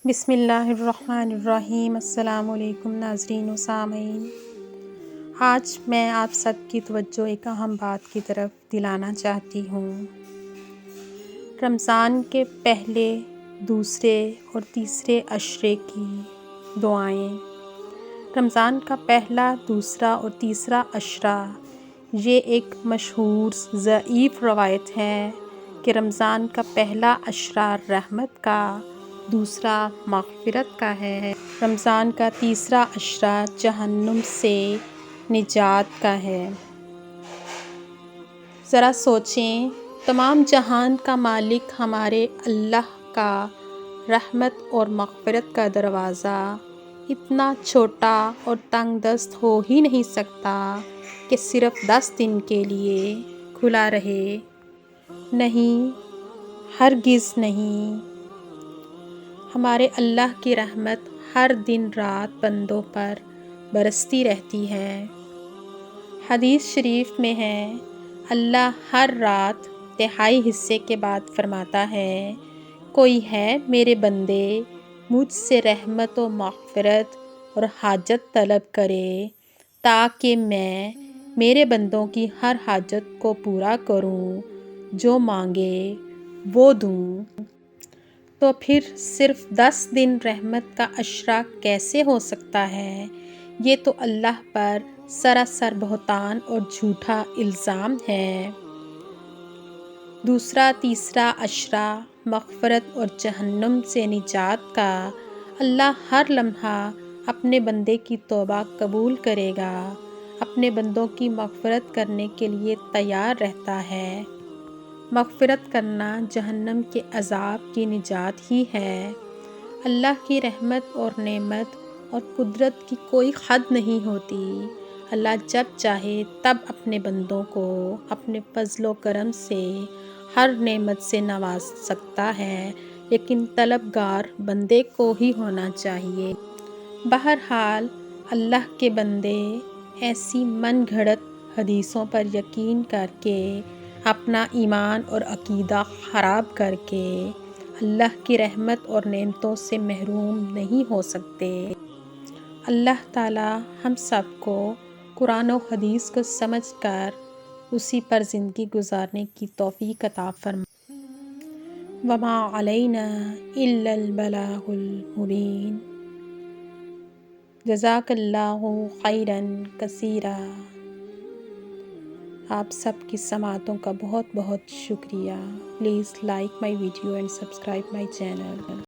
بسم اللہ الرحمن الرحیم۔ السلام علیکم ناظرین و سامعین، آج میں آپ سب کی توجہ ایک اہم بات کی طرف دلانا چاہتی ہوں۔ رمضان کے پہلے، دوسرے اور تیسرے عشرے کی دعائیں۔ رمضان کا پہلا، دوسرا اور تیسرا عشرہ یہ ایک مشہور ضعیف روایت ہے کہ رمضان کا پہلا عشرہ رحمت کا، دوسرا مغفرت کا ہے۔ رمضان کا تیسرا عشرہ جہنم سے نجات کا ہے۔ ذرا سوچیں، تمام جہان کا مالک ہمارے اللہ کا رحمت اور مغفرت کا دروازہ اتنا چھوٹا اور تنگ دست ہو ہی نہیں سکتا کہ صرف 10 دن کے لیے کھلا رہے۔ نہیں، ہرگز نہیں۔ ہمارے اللہ کی رحمت ہر دن رات بندوں پر برستی رہتی ہے۔ حدیث شریف میں ہے، اللہ ہر رات تہائی حصے کے بعد فرماتا ہے، کوئی ہے میرے بندے مجھ سے رحمت و مغفرت اور حاجت طلب کرے تاکہ میں میرے بندوں کی ہر حاجت کو پورا کروں، جو مانگے وہ دوں۔ تو پھر صرف 10 دن رحمت کا عشرہ کیسے ہو سکتا ہے؟ یہ تو اللہ پر سراسر بہتان اور جھوٹا الزام ہے۔ دوسرا تیسرا عشرہ مغفرت اور جہنم سے نجات کا، اللہ ہر لمحہ اپنے بندے کی توبہ قبول کرے گا، اپنے بندوں کی مغفرت کرنے کے لیے تیار رہتا ہے۔ مغفرت کرنا جہنم کے عذاب کی نجات ہی ہے۔ اللہ کی رحمت اور نعمت اور قدرت کی کوئی حد نہیں ہوتی۔ اللہ جب چاہے تب اپنے بندوں کو اپنے فضل و کرم سے ہر نعمت سے نواز سکتا ہے، لیکن طلبگار بندے کو ہی ہونا چاہیے۔ بہرحال اللہ کے بندے ایسی من گھڑت حدیثوں پر یقین کر کے، اپنا ایمان اور عقیدہ خراب کر کے اللہ کی رحمت اور نعمتوں سے محروم نہیں ہو سکتے۔ اللہ تعالی ہم سب کو قرآن و حدیث کو سمجھ کر اسی پر زندگی گزارنے کی توفیق عطا فرمائے۔ وما علینا الا البلاغ المبین۔ جزاک اللہ خیرا کثیرا۔ آپ سب کی سماعتوں کا بہت بہت شکریہ۔ Please like my video and subscribe my channel.